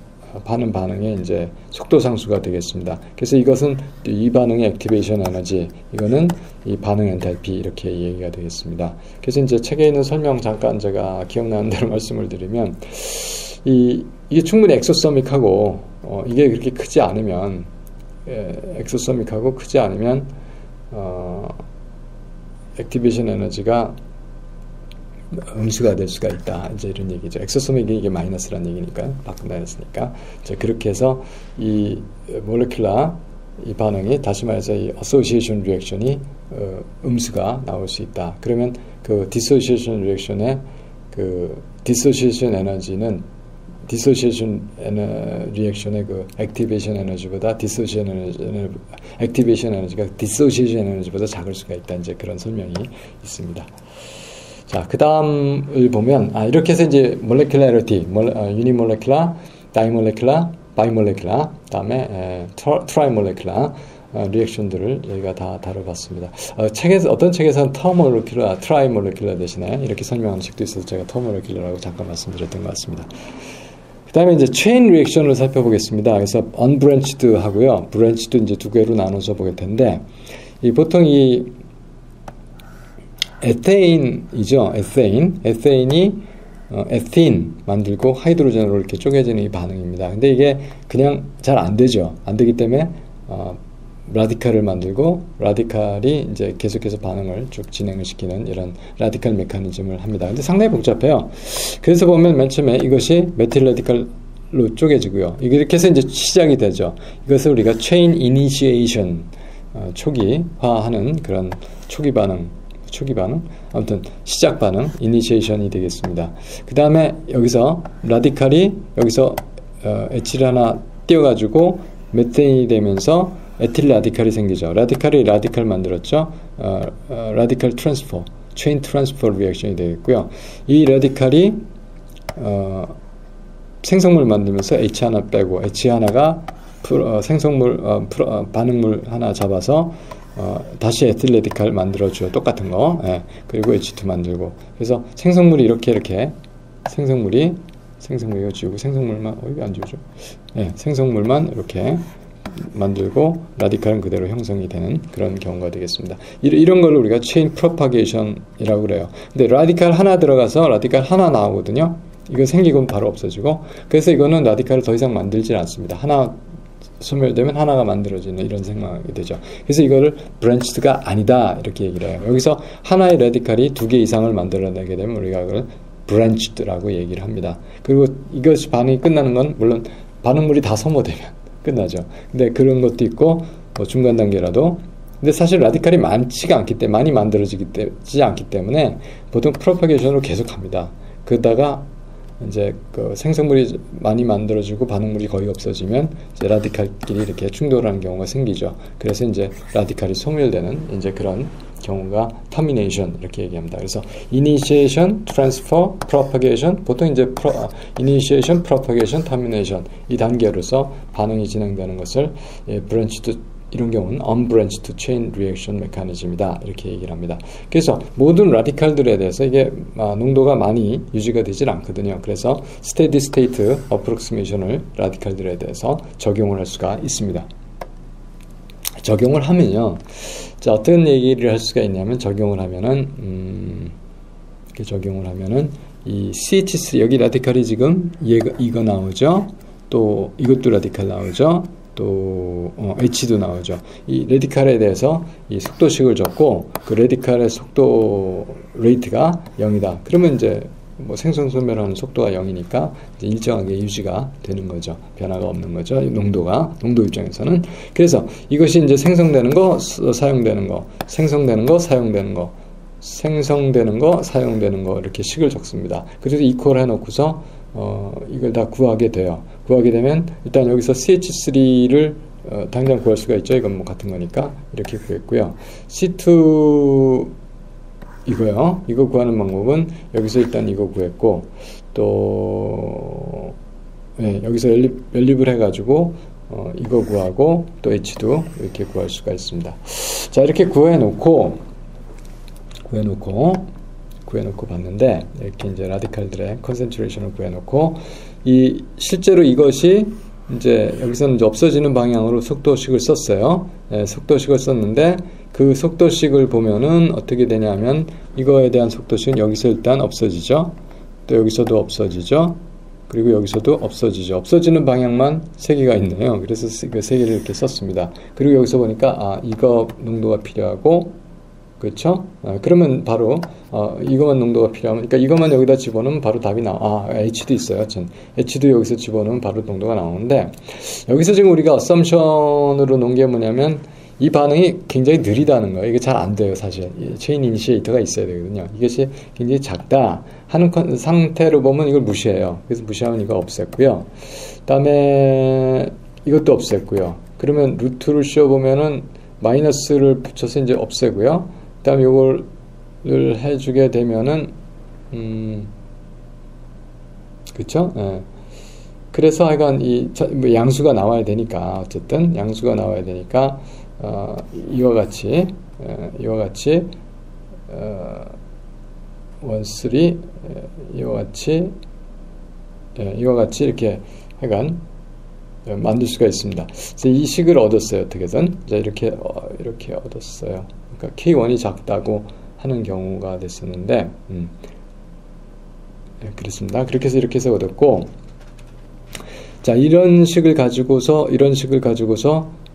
하는 반응의 이제 속도 상수가 되겠습니다. 그래서 이것은 이 반응의 액티베이션 에너지, 이거는 이 반응 엔탈피, 이렇게 얘기가 되겠습니다. 그래서 이제 책에 있는 설명 잠깐 제가 기억나는 대로 말씀을 드리면, 이게 충분히 엑소소믹하고 이게 그렇게 크지 않으면, 엑소소믹하고 크지 않으면 액티베이션 에너지가 음수가 될 수가 있다. 이제 이런 얘기죠. 엑소소믹이 이게 마이너스라는 얘기니까, 바꾼다 했으니까. 이제 그렇게 해서 이 몰레큘라 이 반응이, 다시 말해서 이 어소시에이션 리액션이 음수가 나올 수 있다. 그러면 그 디소시에이션 리액션의 그 디소시에이션 에너지는 리액션의 그 액티베이션 에너지보다 액티베이션 에너지가 디소시에이션 에너지보다 작을 수가 있다. 이제 그런 설명이 있습니다. 자, 그 다음을 보면, 이렇게 해서 이제 몰레큘라리티, 유니몰레큘라, 다이몰레큘라, 바이몰레큘라, 그 다음에 트라이몰레큘라 리액션들을 저희가 다 다뤄봤습니다. 어떤 책에서는 터몰레큘라, 트라이몰레큘라 대신에 이렇게 설명하는 책도 있어서 제가 터몰레큘라라고 잠깐 말씀드렸던 것 같습니다. 그 다음에 이제 체인 리액션을 살펴보겠습니다. 그래서 unbranched 하고요, branched 이제 두 개로 나눠서 보게 텐데, 보통 이 에테인이죠. 에테인이 에틴 만들고 하이드로젠으로 이렇게 쪼개지는 이 반응입니다. 근데 이게 그냥 잘 안 되죠. 안 되기 때문에 라디칼을 만들고, 라디칼이 이제 계속해서 반응을 쭉 진행을 시키는 이런 라디칼 메커니즘을 합니다. 근데 상당히 복잡해요. 그래서 보면 맨 처음에 이것이 메틸 라디칼 쪼개지고요. 이렇게 해서 이제 시작이 되죠. 이것을 우리가 chain initiation, 초기화하는 그런 초기 반응, 아무튼 시작 반응, initiation이 되겠습니다. 그 다음에 여기서 라디칼이 여기서 H를 하나 띄워가지고 메테인이 되면서 에틸 라디칼이 생기죠. 라디칼이 라디칼 만들었죠. 라디칼 트랜스퍼, 체인 트랜스퍼 리액션이 되겠고요. 이 라디칼이 생성물 만들면서 H 하나 빼고 H 하나가 생성물 반응물 하나 잡아서 다시 에틸 라디칼 만들어줘요. 똑같은 거. 예. 그리고 H2 만들고. 그래서 생성물이 이렇게 생성물이 이거 지우고 생성물만 이게 안 지우죠. 예. 생성물만 이렇게 만들고 라디칼은 그대로 형성이 되는 그런 경우가 되겠습니다. 이런 걸 우리가 체인 프로파게이션이라고 그래요. 근데 라디칼 하나 들어가서 라디칼 하나 나오거든요. 이거 생기고 바로 없어지고. 그래서 이거는 라디칼을 더 이상 만들지 않습니다. 하나 소멸되면 하나가 만들어지는 이런 생각이 되죠. 그래서 이거를 브랜치드가 아니다 이렇게 얘기를 해요. 여기서 하나의 라디칼이 2개 이상을 만들어내게 되면 우리가 그걸 브랜치드라고 얘기를 합니다. 그리고 이것이 반응이 끝나는 건 물론 반응물이 다 소모되면 끝나죠. 근데 그런 것도 있고 중간 단계라도. 근데 사실 라디칼이 많지가 않기 때문에 많이 만들어지지 않기 때문에 보통 프로파게이션으로 계속 합니다. 그러다가 이제 그 생성물이 많이 만들어지고 반응물이 거의 없어지면 이제 라디칼끼리 이렇게 충돌하는 경우가 생기죠. 그래서 이제 라디칼이 소멸되는 이제 그런 경우가 termination 이렇게 얘기합니다. 그래서 initiation, transfer, propagation 보통 이제 initiation, propagation, termination 이 단계로서 반응이 진행되는 것을 branched 이런 경우는 unbranched chain reaction mechanism이다 이렇게 얘기를 합니다. 그래서 모든 라디칼들에 대해서 이게 농도가 많이 유지가 되질 않거든요. 그래서 steady state approximation을 라디칼들에 대해서 적용을 할 수가 있습니다. 적용을 하면요. 자, 어떤 얘기를 할 수가 있냐면 적용을 하면은 이 CH3 여기 라디칼이 지금 이거 나오죠. 또 이것도 라디칼 나오죠. 또 H도 나오죠. 이 라디칼에 대해서 이 속도식을 줬고 그 라디칼의 속도 레이트가 0이다. 그러면 이제 뭐 생성 소멸하는 속도가 0이니까 이제 일정하게 유지가 되는 거죠. 변화가 없는 거죠. 농도 입장에서는. 그래서 이것이 이제 생성되는 거, 사용되는 거, 생성되는 거, 사용되는 거, 생성되는 거, 사용되는 거 이렇게 식을 적습니다. 그래서 이퀄 해놓고서 이걸 다 구하게 돼요. 구하게 되면 일단 여기서 CH3를 당장 구할 수가 있죠. 이건 뭐 같은 거니까 이렇게 구했고요. C2 이거요. 이거 구하는 방법은 여기서 일단 이거 구했고 또 여기서 연립을 해가지고 이거 구하고 또 H도 이렇게 구할 수가 있습니다. 자, 이렇게 구해놓고 봤는데 이렇게 이제 라디칼들의 컨센트레이션을 구해놓고 이 실제로 이것이 이제 여기서는 이제 없어지는 방향으로 속도식을 썼어요. 속도식을 썼는데 그 속도식을 보면은 어떻게 되냐면 이거에 대한 속도식은 여기서 일단 없어지죠. 또 여기서도 없어지죠. 그리고 여기서도 없어지죠. 없어지는 방향만 3개가 있네요. 그래서 그 3개를 이렇게 썼습니다. 그리고 여기서 보니까 이거 농도가 필요하고 그렇죠? 그러면 바로 이것만 농도가 필요하면 그러니까 이것만 여기다 집어넣으면 바로 답이 나와. H도 있어요. H도 여기서 집어넣으면 바로 농도가 나오는데 여기서 지금 우리가 어썸션으로 놓은 게 뭐냐면 이 반응이 굉장히 느리다는 거예요. 이게 잘 안 돼요, 사실. 체인 이니시에이터가 있어야 되거든요. 이것이 굉장히 작다 하는 상태로 보면 이걸 무시해요. 그래서 무시하면 이거 없앴고요. 그다음에 이것도 없앴고요. 그러면 루트를 씌워보면은 마이너스를 붙여서 이제 없애고요. 그다음에 요거를 해주게 되면은 그렇죠? 예. 그래서 하여간 뭐 양수가 나와야 되니까 어쨌든 양수가 나와야 되니까 이와 같이 원쓰리 이와 같이 이렇게 하여간 만들 수가 있습니다. 그래서 이 식을 얻었어요. 어떻게든 자 이렇게 얻었어요. 그러니까 K1이 작다고 하는 경우가 됐었는데 그렇습니다. 그렇게 해서 얻었고 자 이런 식을 가지고서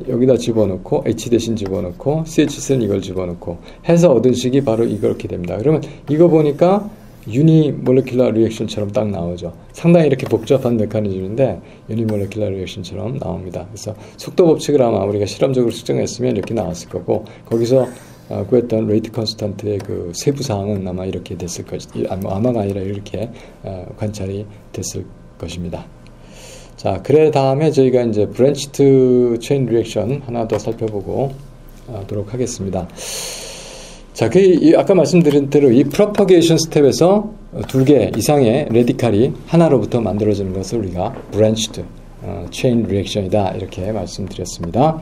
여기다 집어넣고 H 대신 집어넣고 CH3는 이걸 집어넣고 해서 얻은 식이 바로 이렇게 됩니다. 그러면 이거 보니까 유니몰레큘러 리액션처럼 딱 나오죠. 상당히 이렇게 복잡한 메커니즘인데 유니몰레큘러 리액션처럼 나옵니다. 그래서 속도 법칙을 아마 우리가 실험적으로 측정했으면 이렇게 나왔을 거고, 거기서 구했던 레이트 컨스턴트의 그 세부 사항은 아마 이렇게 됐을 아마가 아니라 이렇게 관찰이 됐을 것입니다. 자, 그래 다음에 저희가 이제 브랜치드 체인 리액션 하나 더 살펴보고 하도록 하겠습니다. 자, 아까 말씀드린 대로 이 프로퍼게이션 스텝에서 2개 이상의 레디칼이 하나로부터 만들어지는 것을 우리가 브랜치드 체인 리액션이다 이렇게 말씀드렸습니다.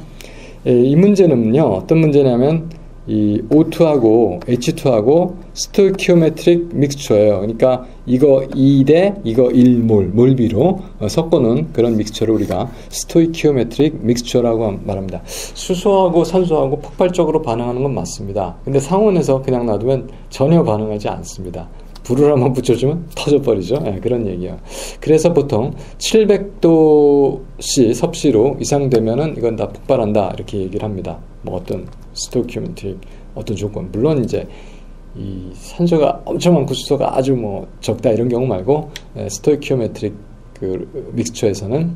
이 문제는요, 어떤 문제냐면 이 O2하고 H2하고 스토이키오메트릭 믹스처예요. 그러니까 이거 2대 이거 1몰, 몰비로 섞어놓은 그런 믹스처를 우리가 스토이키오메트릭 믹스처라고 말합니다. 수소하고 산소하고 폭발적으로 반응하는 건 맞습니다. 근데 상온에서 그냥 놔두면 전혀 반응하지 않습니다. 불을 한번 붙여주면 터져버리죠. 네, 그런 얘기예요. 그래서 보통 700도씨 섭씨로 이상 되면은 이건 다 폭발한다 이렇게 얘기를 합니다. 뭐 어떤 스토이키오메트릭 어떤 조건, 물론 이제 이 산소가 엄청 많고 수소가 아주 뭐 적다 이런 경우 말고, 스토이키오메트릭 그 믹스처에서는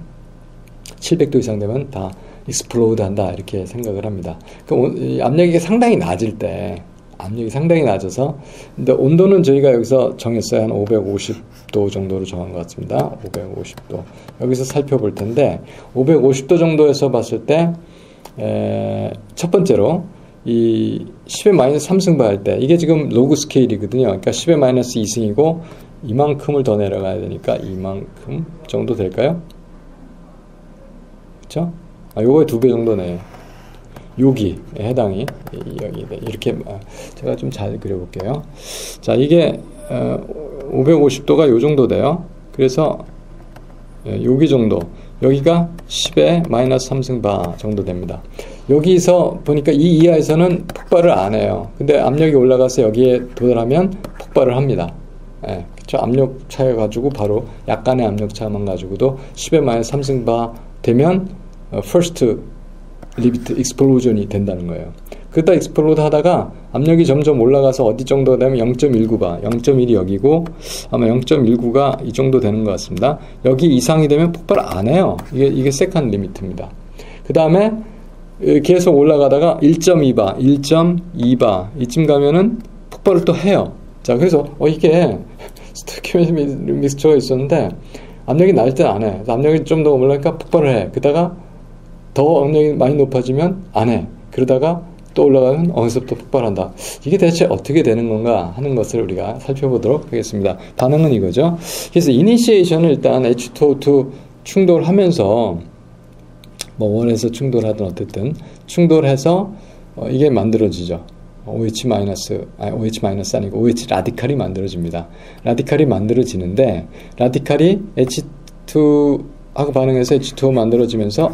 700도 이상 되면 다 익스플로드 한다 이렇게 생각을 합니다. 그 압력이 상당히 낮을 때, 압력이 상당히 낮아서, 근데 온도는 저희가 여기서 정했어요. 한 550도 정도로 정한 것 같습니다. 550도. 여기서 살펴볼 텐데, 550도 정도에서 봤을 때, 첫 번째로 이 10의 마이너스 3승 할 때, 이게 지금 로그 스케일이거든요. 그러니까 10의 마이너스 2승이고 이만큼을 더 내려가야 되니까 이만큼 정도 될까요? 그렇죠? 요거의 2배 정도네. 여기에 해당이 여기 이렇게 제가 좀 잘 그려볼게요. 자, 이게 550도가 요 정도 돼요. 그래서 여기 정도, 여기가 10의 마이너스 3승 정도 됩니다. 여기서 보니까 이 이하에서는 폭발을 안 해요. 근데 압력이 올라가서 여기에 도달하면 폭발을 합니다. 예, 그쵸? 압력 차이 가지고 바로 약간의 압력 차만 가지고도 10의 마이너스 3승 되면 first limit explosion이 된다는 거예요. 그러다 익스플로드 하다가 압력이 점점 올라가서 어디 정도 되면 0.19바, 0.1이 여기고 아마 0.19가 이 정도 되는 것 같습니다. 여기 이상이 되면 폭발 안 해요. 이게 세컨 리미트입니다. 그 다음에 계속 올라가다가 1.2바, 1.2바 이쯤 가면은 폭발을 또 해요. 자, 그래서 이게 스토이키오메트릭 믹스처가 있었는데 압력이 낮을 때는 안 해. 압력이 좀 더 올라가니까 폭발을 해. 그러다가 더 압력이 많이 높아지면 안 해. 그러다가 또 올라가면 어느새부터 폭발한다. 이게 대체 어떻게 되는 건가 하는 것을 우리가 살펴보도록 하겠습니다. 반응은 이거죠. 그래서 이니시에이션을 일단 H2O2 충돌하면서 뭐 원에서 충돌하든 어쨌든 충돌해서 이게 만들어지죠. OH 아니고 OH 라디칼이 만들어집니다. 라디칼이 만들어지는데 라디칼이 H2하고 반응해서 H2O 만들어지면서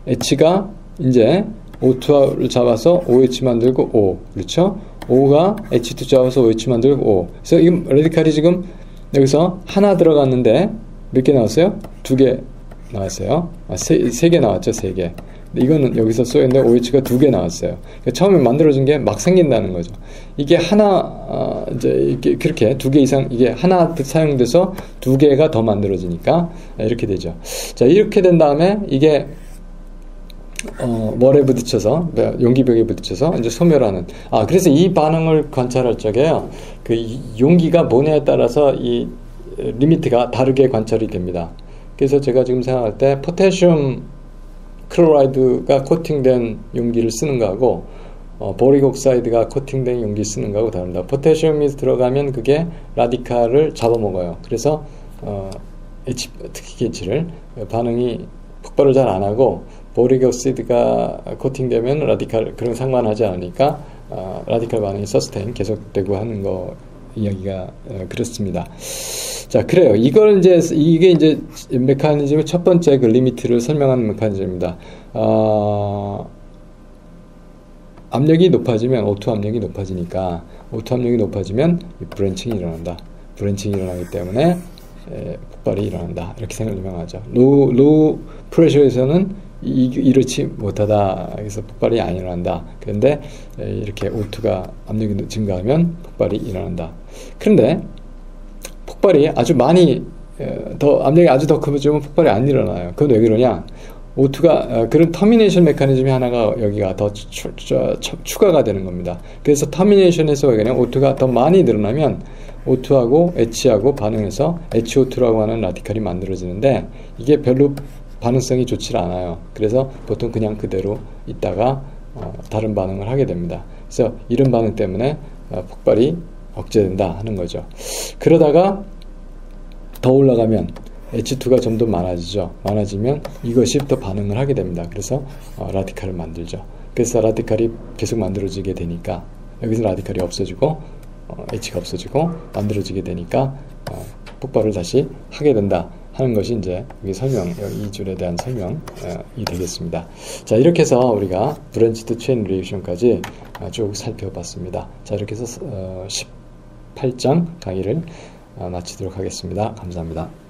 H가 이제 O2를 잡아서 OH 만들고 O, 그렇죠? O가 H2 잡아서 OH 만들고 O. 그래서 이 라디칼이 지금 여기서 하나 들어갔는데 몇 개 나왔어요? 2개 나왔어요. 3개 나왔죠, 3개. 이거는 여기서 쏘였는데 OH가 2개 나왔어요. 그러니까 처음에 만들어진 게 막 생긴다는 거죠. 이게 하나, 이제 이렇게 그렇게 2개 이상, 이게 하나 사용돼서 2개가 더 만들어지니까 이렇게 되죠. 자, 이렇게 된 다음에 이게 월에 부딪혀서, 용기벽에 부딪혀서 이제 소멸하는. 그래서 이 반응을 관찰할 적에요. 그 용기가 뭐냐에 따라서 이 리미트가 다르게 관찰이 됩니다. 그래서 제가 지금 생각할 때 포타슘 클로라이드가 코팅된 용기를 쓰는 거하고 보릭 옥사이드가 코팅된 용기 쓰는 거하고 다릅니다. 포타슘이 들어가면 그게 라디칼을 잡아먹어요. 그래서 특히 H를 반응이 폭발을 잘 안 하고 보릭 옥사이드가 코팅되면 라디칼 그런 상관하지 않으니까 라디칼 반응이 서스테인 계속되고 하는 거 이야기가 그렇습니다. 자, 그래요. 이게 이제 메커니즘의 첫 번째 그 리미트를 설명하는 메커니즘입니다. 압력이 높아지면 O2 압력이 높아지니까 O2 압력이 높아지면 브랜칭이 일어난다. 브랜칭이 일어나기 때문에 폭발이 일어난다. 이렇게 설명하죠. 로우 프레셔에서는 이렇지 못하다. 그래서 폭발이 안 일어난다. 그런데 이렇게 O2가 압력이 증가하면 폭발이 일어난다. 그런데 폭발이 아주 많이 압력이 아주 더 커지면 폭발이 안 일어나요. 그건 왜 그러냐? O2가 그런 터미네이션 메커니즘이 하나가 여기가 더 추가가 되는 겁니다. 그래서 터미네이션에서 그냥 O2가 더 많이 늘어나면 O2하고 H하고 반응해서 HO2라고 하는 라디칼이 만들어지는데 이게 별로 반응성이 좋지 않아요. 그래서 보통 그냥 그대로 있다가 다른 반응을 하게 됩니다. 그래서 이런 반응 때문에 폭발이 억제된다 하는 거죠. 그러다가 더 올라가면 H2가 좀 더 많아지죠. 많아지면 이것이 또 반응을 하게 됩니다. 그래서 라디칼을 만들죠. 그래서 라디칼이 계속 만들어지게 되니까 여기서 라디칼이 없어지고 H가 없어지고 만들어지게 되니까 폭발을 다시 하게 된다 하는 것이 이제 여기 이 줄에 대한 설명이 되겠습니다. 자, 이렇게 해서 우리가 브랜치드 체인 리액션까지 쭉 살펴봤습니다. 자, 이렇게 해서 18장 강의를 마치도록 하겠습니다. 감사합니다.